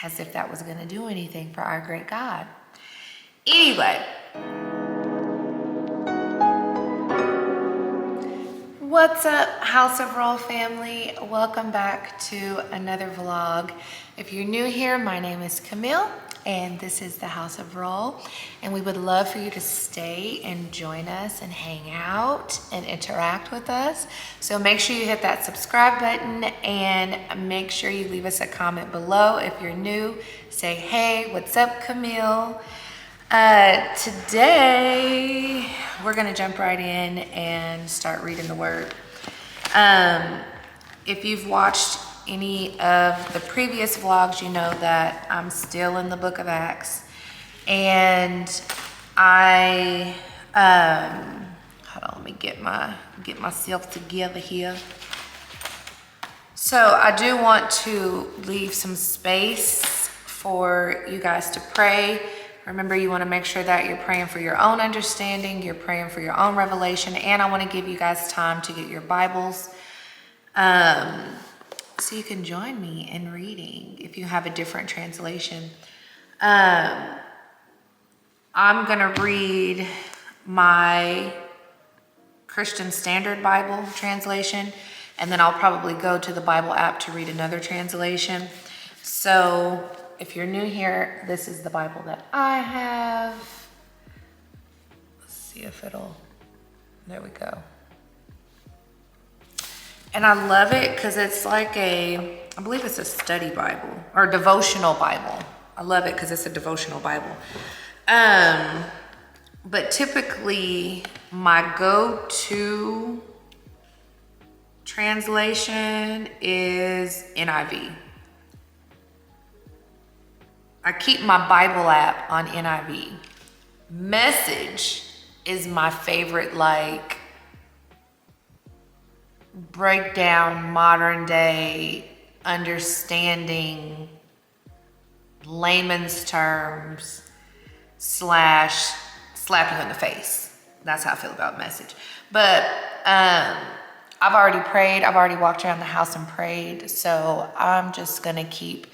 As if that was going to do anything for our great God. Anyway. What's up, House of Rolle family? Welcome back to another vlog. If you're new here, my name is Camille, and this is the House of Rolle. And we would love for you to stay and join us and hang out and interact with us. So make sure you hit that subscribe button and make sure you leave us a comment below. If you're new, say, hey, what's up, Camille? Today we're gonna jump right in and start reading the word. If you've watched any of the previous vlogs, you know that I'm still in the book of Acts, and I hold on, let me get myself together here. So I do want to leave some space for you guys to pray. Remember, you want to make sure that you're praying for your own understanding, you're praying for your own revelation, and I want to give you guys time to get your Bibles so you can join me in reading if you have a different translation. I'm going to read my Christian Standard Bible translation, and then I'll probably go to the Bible app to read another translation. So if you're new here, this is the Bible that I have. Let's see if there we go. And I love it because it's like I believe it's a study Bible or devotional Bible. I love it because it's a devotional Bible. But typically my go-to translation is NIV. I keep my Bible app on NIV. Message is my favorite, like, breakdown, modern day, understanding, layman's terms, / slap you in the face. That's how I feel about Message. But I've already prayed. I've already walked around the house and prayed. So I'm just gonna keep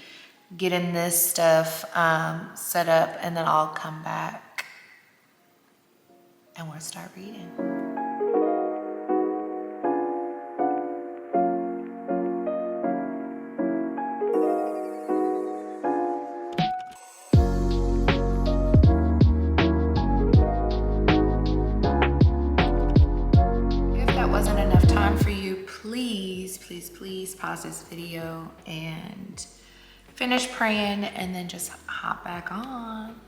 getting this stuff set up, and then I'll come back and we'll start reading. If that wasn't enough time for you, please pause this video and finish praying and then just hop back on.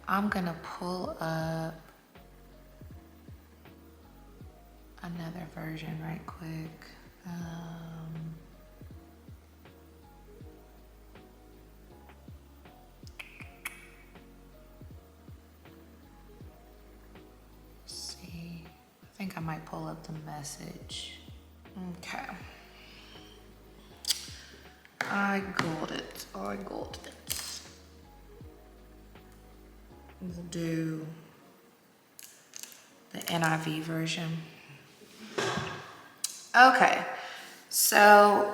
I'm gonna pull up another version right quick. Let's see, I think I might pull up the Message. Okay. I got it. We'll do the NIV version. Okay, so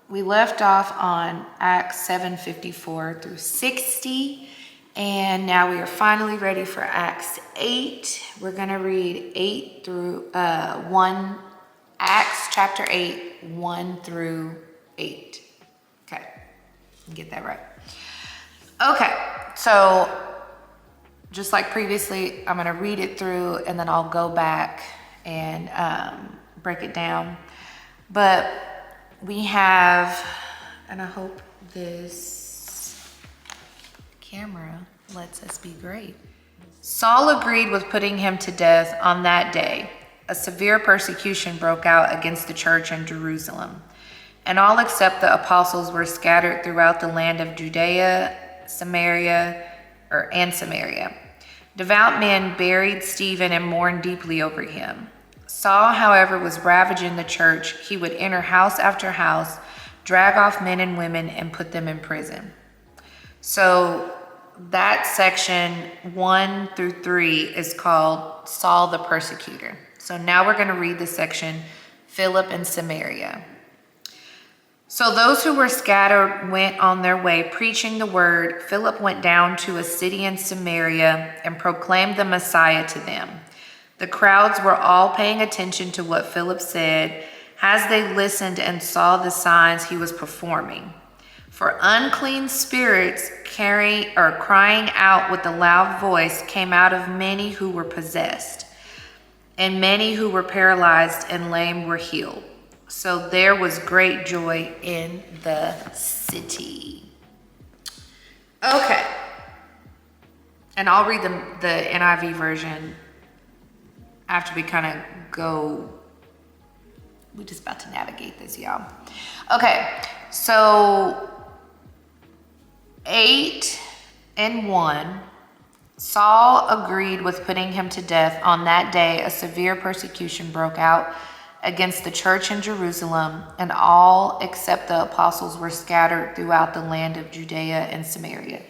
we left off on Acts 7:54 through 60, and now we are finally ready for Acts 8. We're gonna read 8 through 1, Acts chapter 8, 1 through 8. Okay, get that right. Okay, so just like previously, I'm gonna read it through and then I'll go back and break it down. But we have, and I hope this camera lets us be great. Saul agreed with putting him to death on that day. A severe persecution broke out against the church in Jerusalem, and all except the apostles were scattered throughout the land of Judea, Samaria. Devout men buried Stephen and mourned deeply over him. Saul, however, was ravaging the church. He would enter house after house, drag off men and women, and put them in prison. So that section 1 through 3 is called Saul the Persecutor. So now we're going to read the section Philip in Samaria. So those who were scattered went on their way, preaching the word. Philip went down to a city in Samaria and proclaimed the Messiah to them. The crowds were all paying attention to what Philip said as they listened and saw the signs he was performing. For unclean spirits crying out with a loud voice came out of many who were possessed, and many who were paralyzed and lame were healed. So there was great joy in the city. Okay. And I'll read the NIV version after we kind of go. We're just about to navigate this, y'all. Okay. So 8:1, Saul agreed with putting him to death. On that day, a severe persecution broke out against the church in Jerusalem, and all except the apostles were scattered throughout the land of Judea and Samaria.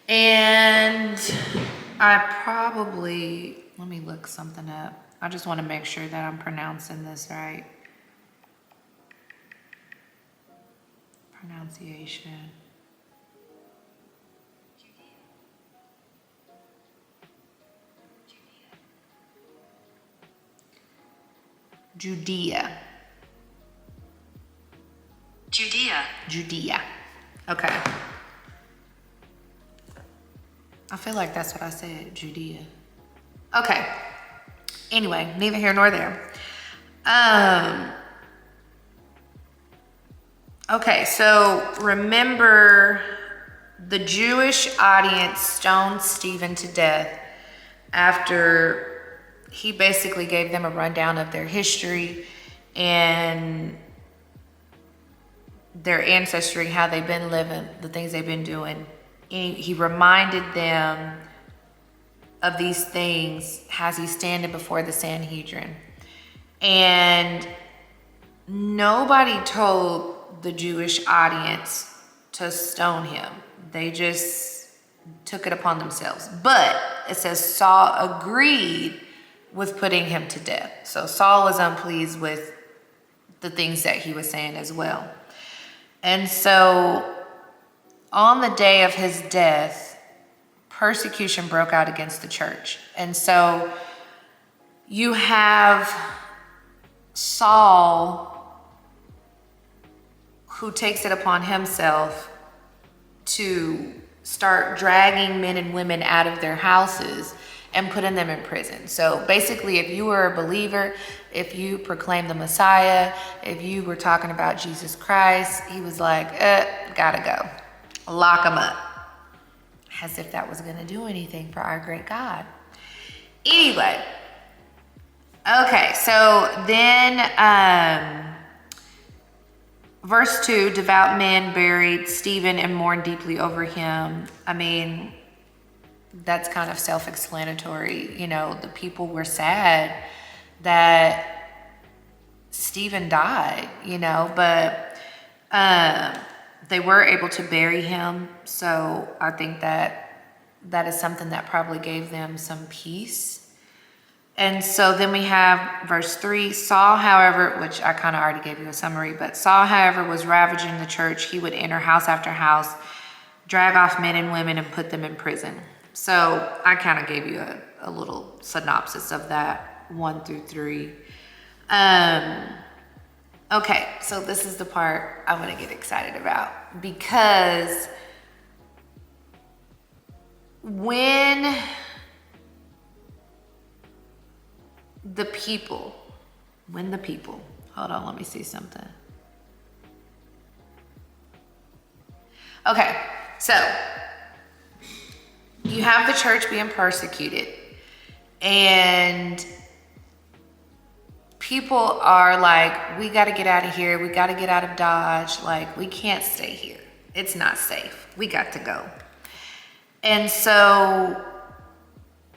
And let me look something up. I just want to make sure that I'm pronouncing this right. Pronunciation. Judea. Okay. I feel like that's what I said, Judea. Okay. Anyway, neither here nor there. Okay, so remember the Jewish audience stoned Stephen to death after he basically gave them a rundown of their history and their ancestry, how they've been living, the things they've been doing. He reminded them of these things as he's standing before the Sanhedrin. And nobody told the Jewish audience to stone him. They just took it upon themselves. But it says Saul agreed with putting him to death. So Saul was unpleased with the things that he was saying as well. And so on the day of his death, persecution broke out against the church. And so you have Saul, who takes it upon himself to start dragging men and women out of their houses and putting them in prison. So basically, if you were a believer, if you proclaimed the Messiah, if you were talking about Jesus Christ, he was like, gotta go. Lock them up. As if that was gonna do anything for our great God. Anyway, okay, so then verse 2, devout men buried Stephen and mourned deeply over him. I mean, that's kind of self-explanatory. You know, the people were sad that Stephen died, you know, but they were able to bury him. So I think that is something that probably gave them some peace. And so then we have verse 3, Saul, however, which I kind of already gave you a summary, but Saul, however, was ravaging the church. He would enter house after house, drag off men and women and put them in prison. So I kind of gave you a little synopsis of that 1-3. Okay, so this is the part I want to get excited about, because when the people, hold on, let me see something. Okay, so you have the church being persecuted, and people are like, we got to get out of here. We got to get out of Dodge. Like, we can't stay here. It's not safe. We got to go. And so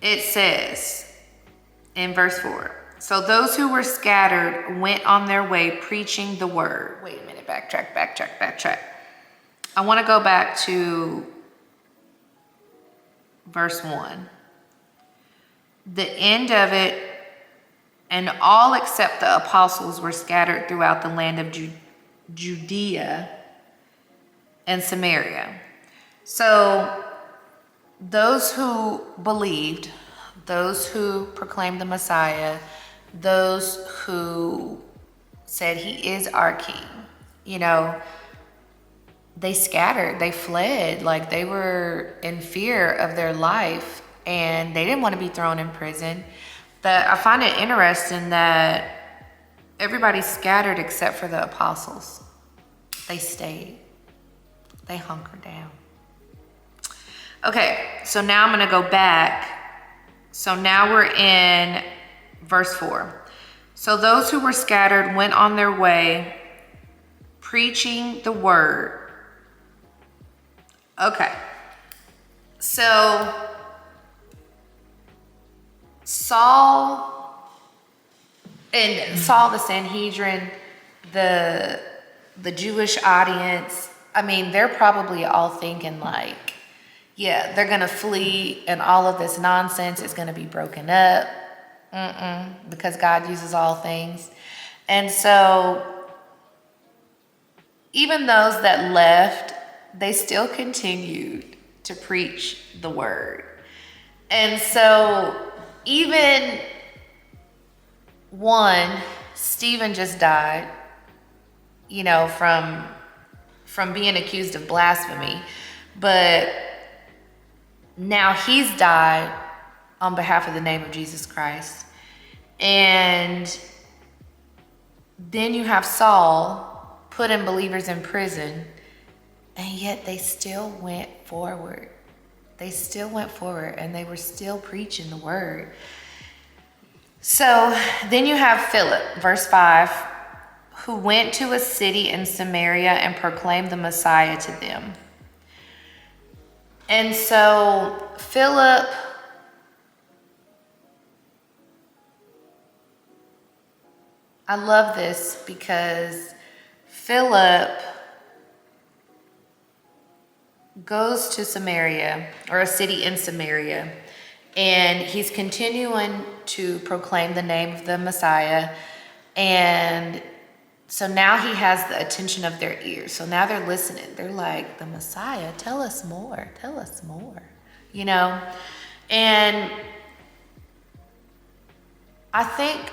it says in verse 4, so those who were scattered went on their way preaching the word. Wait a minute, backtrack. I want to go back to verse 1. The end of it, and all except the apostles were scattered throughout the land of Judea, and Samaria. So those who believed, those who proclaimed the Messiah, those who said he is our king, you know, they scattered, they fled, like they were in fear of their life and they didn't want to be thrown in prison. I find it interesting that everybody scattered except for the apostles. They stayed. They hunkered down. Okay, so now I'm going to go back. So now we're in verse 4. So those who were scattered went on their way, preaching the word. Okay, so Saul the Sanhedrin, the Jewish audience, I mean, they're probably all thinking like, yeah, they're gonna flee and all of this nonsense is gonna be broken up. Because God uses all things. And so even those that left, they still continued to preach the word. And so even Stephen just died, you know, from being accused of blasphemy, but now he's died on behalf of the name of Jesus Christ. And then you have Saul putting believers in prison, and yet they still went forward. They still went forward and they were still preaching the word. So then you have Philip, verse 5, who went to a city in Samaria and proclaimed the Messiah to them. And so Philip, I love this because Philip goes to Samaria, or a city in Samaria, and he's continuing to proclaim the name of the Messiah. And so now he has the attention of their ears. So now they're listening. They're like, the Messiah, tell us more, you know? And I think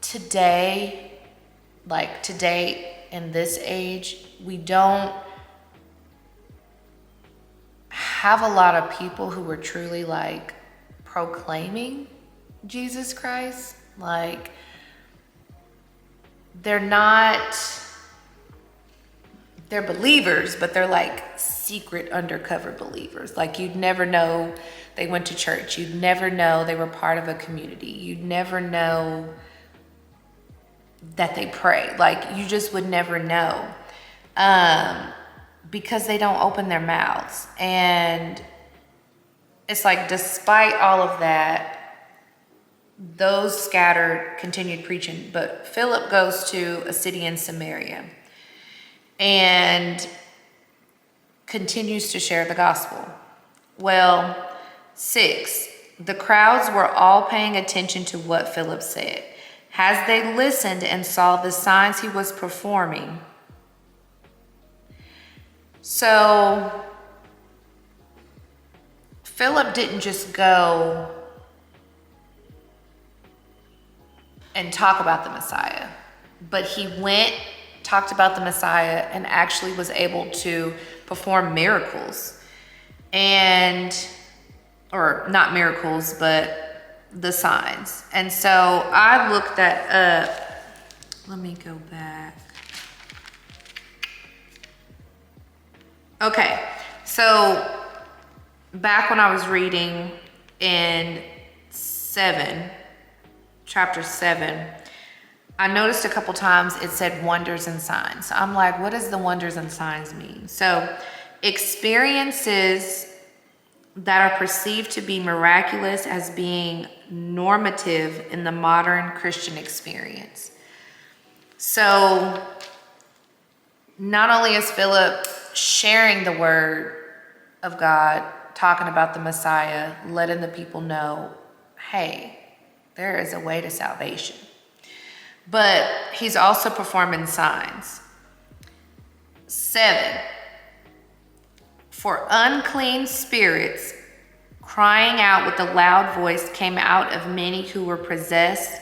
today in this age, we don't have a lot of people who are truly like proclaiming Jesus Christ. Like, they're believers, but they're like secret undercover believers. Like, you'd never know they went to church. You'd never know they were part of a community. You'd never know that they pray. Like, you just would never know. Because they don't open their mouths. And it's like, despite all of that, those scattered continued preaching. But Philip goes to a city in Samaria and continues to share the gospel. Well, 6, the crowds were all paying attention to what Philip said. As they listened and saw the signs he was performing. So Philip didn't just go and talk about the Messiah, but he went, talked about the Messiah, and actually was able to perform miracles. Or not miracles, but the signs. And so I looked that up. Let me go back. Okay, so back when I was reading in chapter 7, I noticed a couple times it said wonders and signs. So I'm like, what does the wonders and signs mean? So experiences that are perceived to be miraculous as being normative in the modern Christian experience. So not only is Philip sharing the word of God, talking about the Messiah, letting the people know, hey, there is a way to salvation. But he's also performing signs. 7. For unclean spirits, crying out with a loud voice, came out of many who were possessed,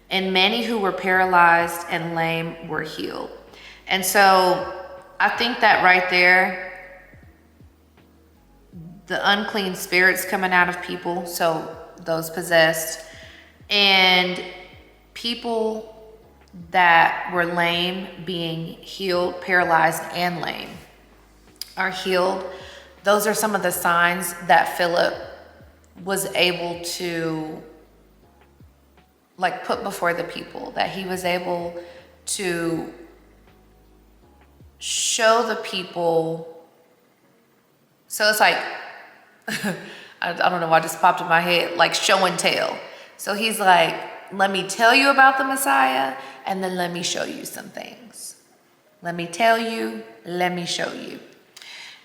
and many who were paralyzed and lame were healed. And so I think that right there, the unclean spirits coming out of people, so those possessed, and people that were lame being healed, paralyzed and lame are healed. Those are some of the signs that Philip was able to put before the people, that he was able to show the people. So it's like, I don't know why it just popped in my head, like show and tell. So he's like, let me tell you about the Messiah, and then let me show you some things. Let me tell you, let me show you.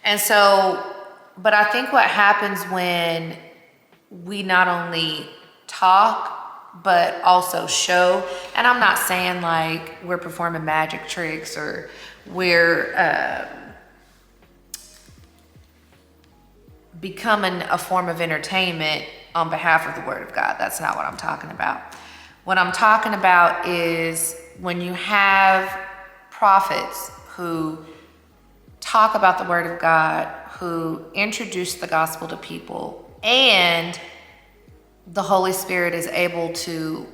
And so, but I think what happens when we not only talk, but also show, and I'm not saying like we're performing magic tricks or we're becoming a form of entertainment on behalf of the Word of God. That's not what I'm talking about. What I'm talking about is when you have prophets who talk about the Word of God, who introduce the gospel to people, and the Holy Spirit is able to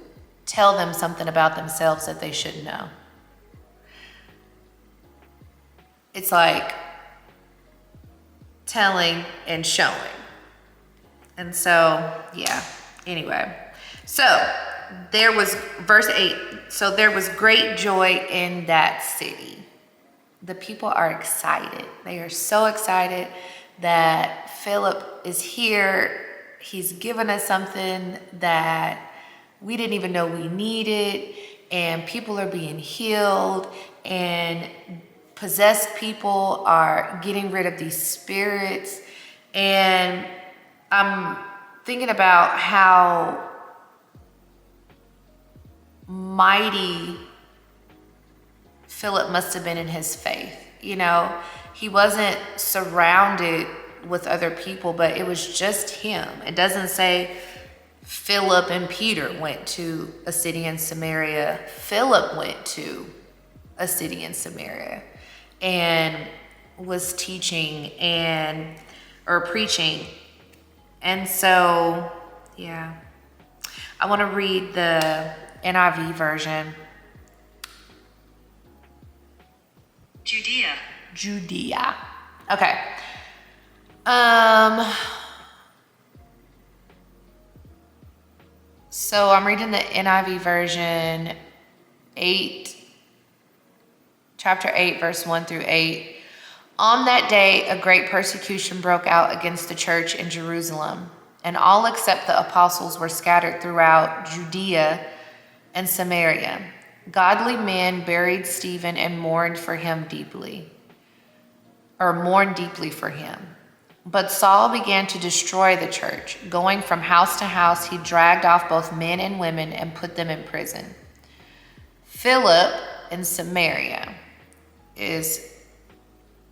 tell them something about themselves that they should know. It's like telling and showing. And so, yeah, anyway. So there was, verse 8, so there was great joy in that city. The people are excited. They are so excited that Philip is here. He's given us something that we didn't even know we needed, and people are being healed, and possessed people are getting rid of these spirits. And I'm thinking about how mighty Philip must have been in his faith. You know, he wasn't surrounded with other people, but it was just him. It doesn't say Philip and Peter went to a city in Samaria. Philip went to a city in Samaria and was teaching or preaching. And so, yeah, I want to read the NIV version. Judea. Okay. So I'm reading the NIV version, chapter 8, verse 1 through 8. On that day, a great persecution broke out against the church in Jerusalem, and all except the apostles were scattered throughout Judea and Samaria. Godly men buried Stephen and mourned deeply for him. But Saul began to destroy the church. Going from house to house, he dragged off both men and women and put them in prison. Philip in Samaria is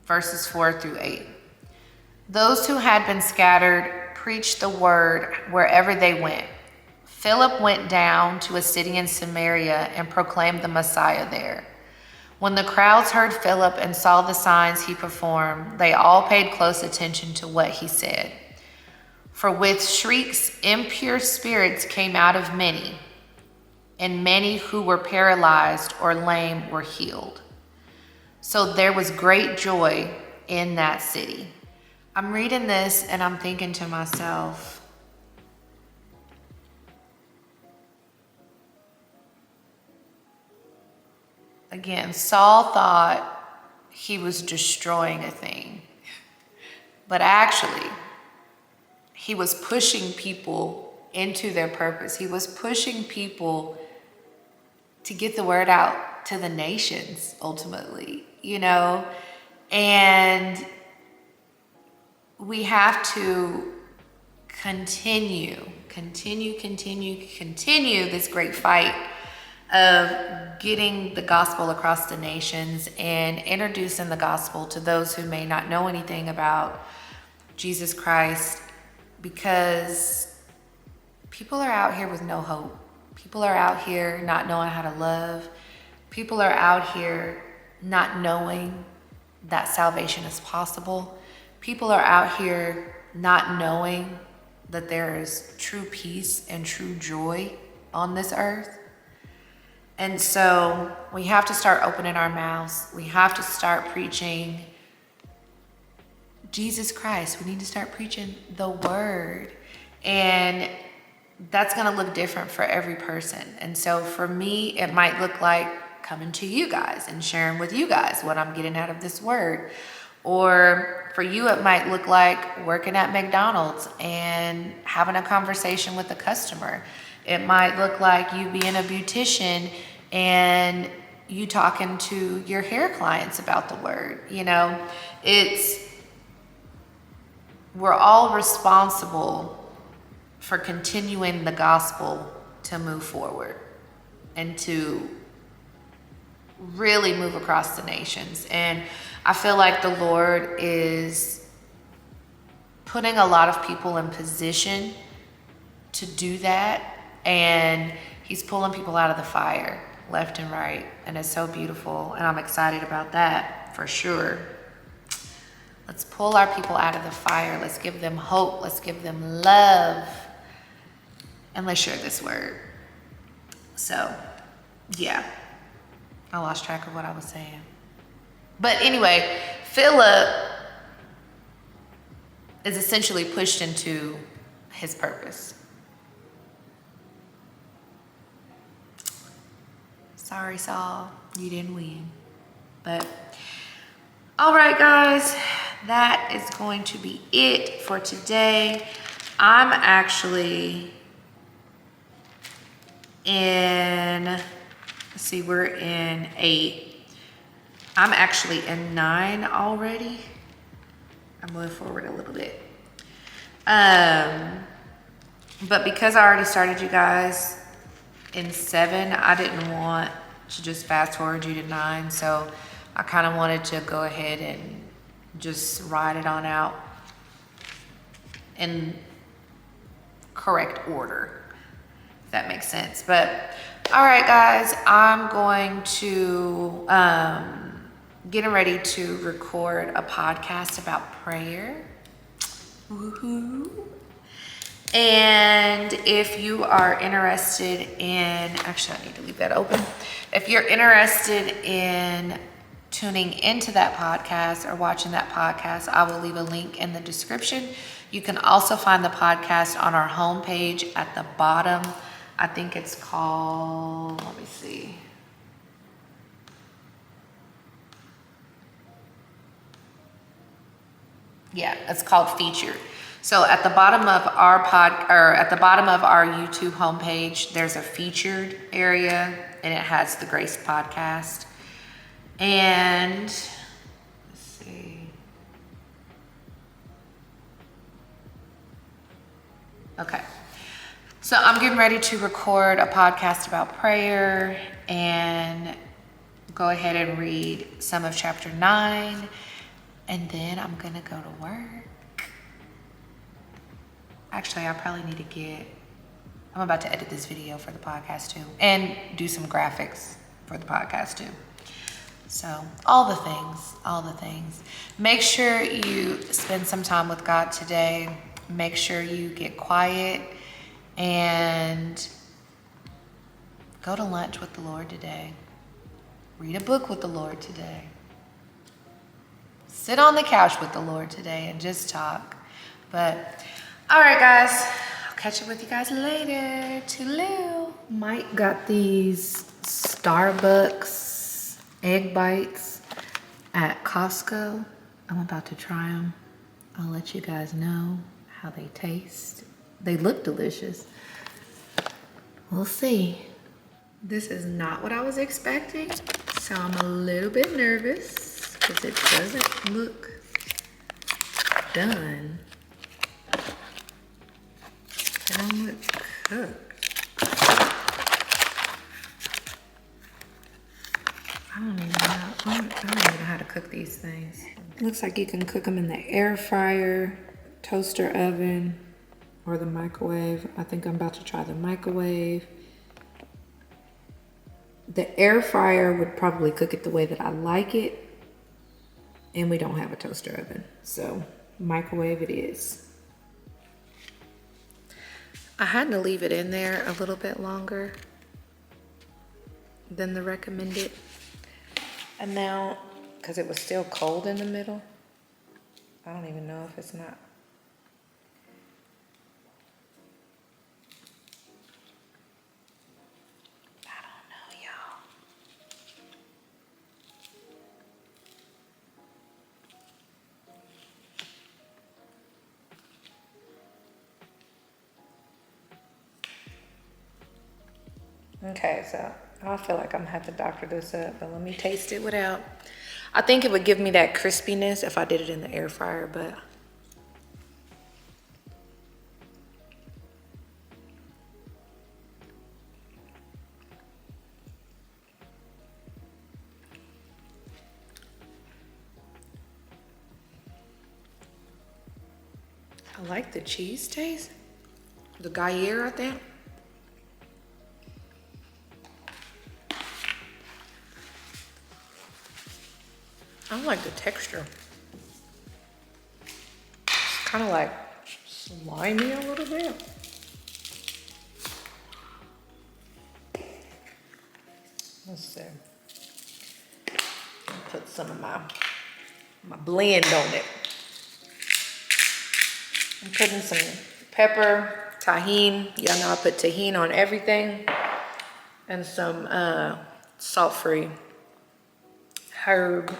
verses 4 through 8. Those who had been scattered preached the word wherever they went. Philip went down to a city in Samaria and proclaimed the Messiah there. When the crowds heard Philip and saw the signs he performed, they all paid close attention to what he said. For with shrieks, impure spirits came out of many, and many who were paralyzed or lame were healed. So there was great joy in that city. I'm reading this and I'm thinking to myself, again, Saul thought he was destroying a thing, but actually, he was pushing people into their purpose. He was pushing people to get the word out to the nations, ultimately, you know? And we have to continue this great fight of getting the gospel across the nations and introducing the gospel to those who may not know anything about Jesus Christ, because people are out here with no hope. People are out here not knowing how to love. People are out here not knowing that salvation is possible. People are out here not knowing that there is true peace and true joy on this earth. And so we have to start opening our mouths. We have to start preaching Jesus Christ. We need to start preaching the word. And that's going to look different for every person. And so for me, it might look like coming to you guys and sharing with you guys what I'm getting out of this word. Or for you, it might look like working at McDonald's and having a conversation with a customer. It might look like you being a beautician and you talking to your hair clients about the word. You know, we're all responsible for continuing the gospel to move forward and to really move across the nations. And I feel like the Lord is putting a lot of people in position to do that. And he's pulling people out of the fire left and right. And it's so beautiful. And I'm excited about that for sure. Let's pull our people out of the fire. Let's give them hope. Let's give them love. And let's share this word. So, yeah. I lost track of what I was saying. But anyway, Philip is essentially pushed into his purpose. Sorry, Saul, you didn't win. But, all right, guys, that is going to be it for today. I'm actually let's see, we're in 8. I'm actually in 9 already. I'm moving forward a little bit. But because I already started you guys in 7, I didn't want to just fast forward you to 9. So I kind of wanted to go ahead and just ride it on out in correct order, if that makes sense. But all right, guys, I'm going to getting ready to record a podcast about prayer. Woohoo! And if you are interested in, actually I need to leave that open. If you're interested in tuning into that podcast or watching that podcast, I will leave a link in the description. You can also find the podcast on our homepage at the bottom. I think it's called, let me see. Yeah, it's called Featured. So at the bottom of our at the bottom of our YouTube homepage, there's a featured area and it has the Grace Podcast. And let's see. Okay. So I'm getting ready to record a podcast about prayer and go ahead and read some of chapter 9. And then I'm gonna go to work. Actually, I probably need to I'm about to edit this video for the podcast too. And do some graphics for the podcast too. So all the things. Make sure you spend some time with God today. Make sure you get quiet and go to lunch with the Lord today. Read a book with the Lord today. Sit on the couch with the Lord today and just talk. But, all right, guys. I'll catch up with you guys later. Toodaloo. Mike got these Starbucks egg bites at Costco. I'm about to try them. I'll let you guys know how they taste. They look delicious. We'll see. This is not what I was expecting, so I'm a little bit nervous because it doesn't look done. It don't look cooked. cook these things. Looks like you can cook them in the air fryer, toaster oven, or the microwave. I think I'm about to try the microwave. The air fryer would probably cook it the way that I like it. And we don't have a toaster oven, so microwave it is. I had to leave it in there a little bit longer than the recommended. And now, because it was still cold in the middle, I don't even know if it's not. I don't know, y'all. Okay, so I feel like I'm gonna have to doctor this up, but let me taste it without. I think it would give me that crispiness if I did it in the air fryer, but. I like the cheese taste. The Gruyere, I think. I like the texture. It's kind of like slimy a little bit. Let's see. I'll put some of my blend on it. I'm putting some pepper, tahini. Y'all know I put tahini on everything. And some salt-free herb.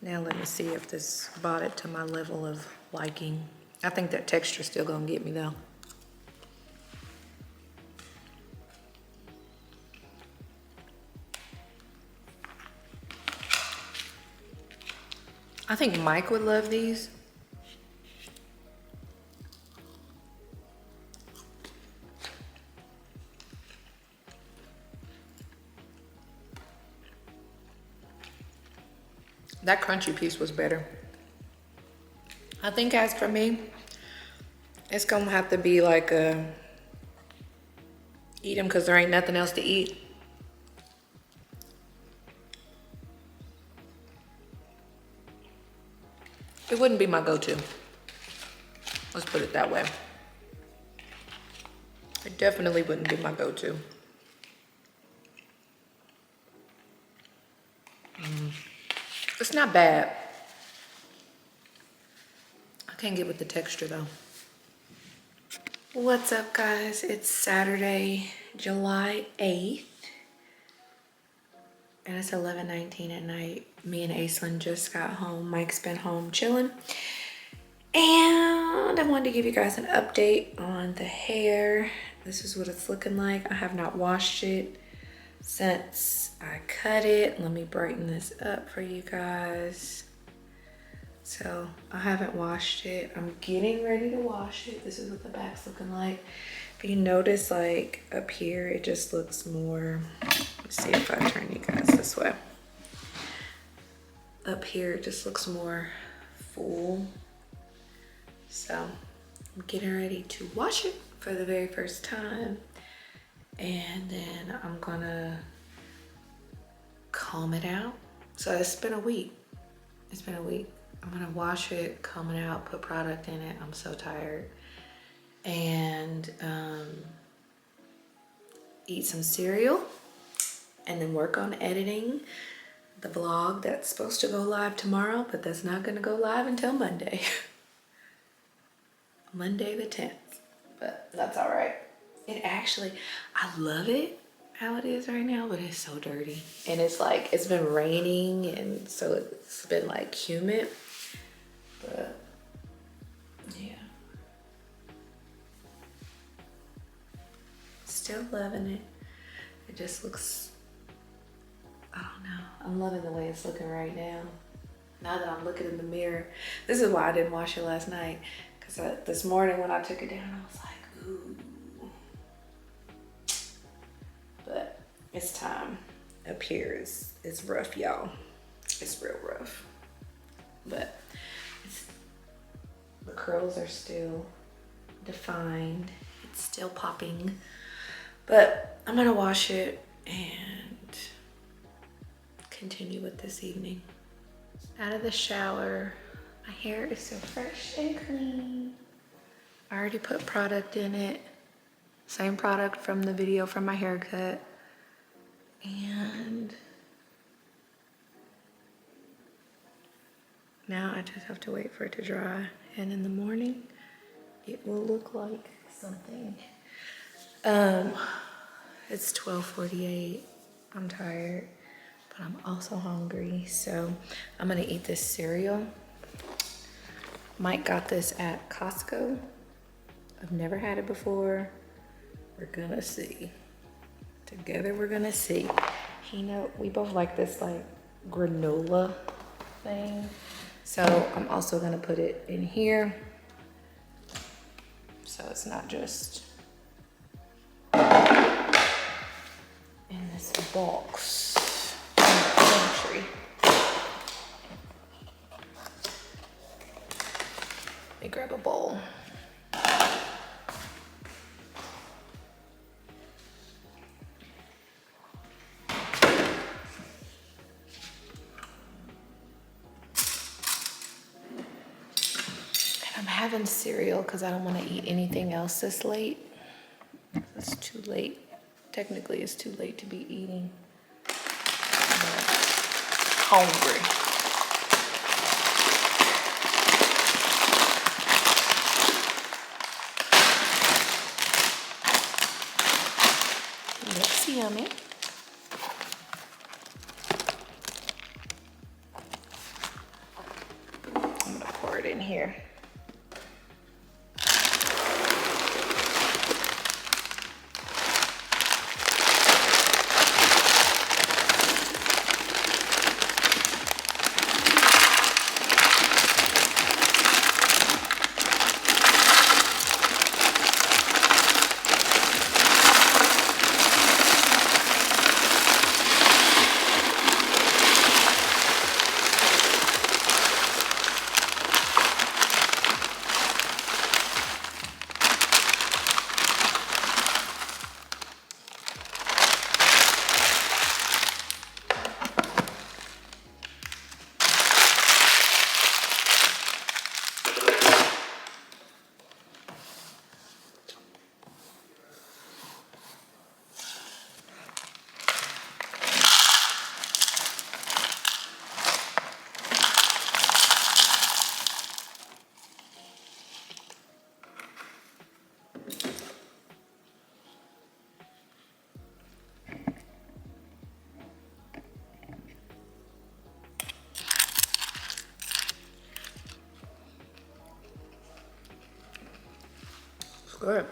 Now let me see if this brought it to my level of liking. I think that texture's still gonna get me though. I think Mike would love these. That crunchy piece was better. I think as for me, it's gonna have to be like eat them because there ain't nothing else to eat. It wouldn't be my go-to. Let's put it that way. It definitely wouldn't be my go-to. It's not bad. I can't get with the texture though. What's up, guys? It's Saturday, July 8th. And it's 11:19 at night. Me and Aislinn just got home. Mike's been home chilling. And I wanted to give you guys an update on the hair. This is what it's looking like. I have not washed it since I cut it. Let me brighten this up for you guys. So I haven't washed it. I'm getting ready to wash it. This is what the back's looking like. If you notice, like up here, it just looks more, let's see if I turn you guys this way. Up here, it just looks more full. So I'm getting ready to wash it for the very first time. And then I'm gonna comb it out. So it's been a week. It's been a week. I'm gonna wash it, comb it out, put product in it. I'm so tired. And eat some cereal and then work on editing the vlog that's supposed to go live tomorrow, but that's not gonna go live until Monday. Monday the 10th, but that's all right. It actually, I love it how it is right now, but it's so dirty. And it's like, it's been raining and so it's been like humid, but yeah. Still loving it. It just looks, I don't know. I'm loving the way it's looking right now. Now that I'm looking in the mirror. This is why I didn't wash it last night. Because this morning when I took it down, I was like, ooh. But it's time. Up here is rough, y'all. It's real rough, but the curls are still defined. It's still popping, but I'm gonna wash it and continue with this evening. Out of the shower, my hair is so fresh and clean. I already put product in it. Same product from the video from my haircut. And now I just have to wait for it to dry. And in the morning, it will look like something. It's 12:48. I'm tired, but I'm also hungry. So I'm gonna eat this cereal. Mike got this at Costco. I've never had it before. We're gonna see. Together we're gonna see. We both like this like granola thing. So I'm also gonna put it in here. So it's not just in this box in the pantry. Let me grab a bowl. I'm having cereal because I don't want to eat anything else this late. It's too late. Technically, it's too late to be eating. I'm hungry. Looks yummy. I'm gonna pour it in here. Good.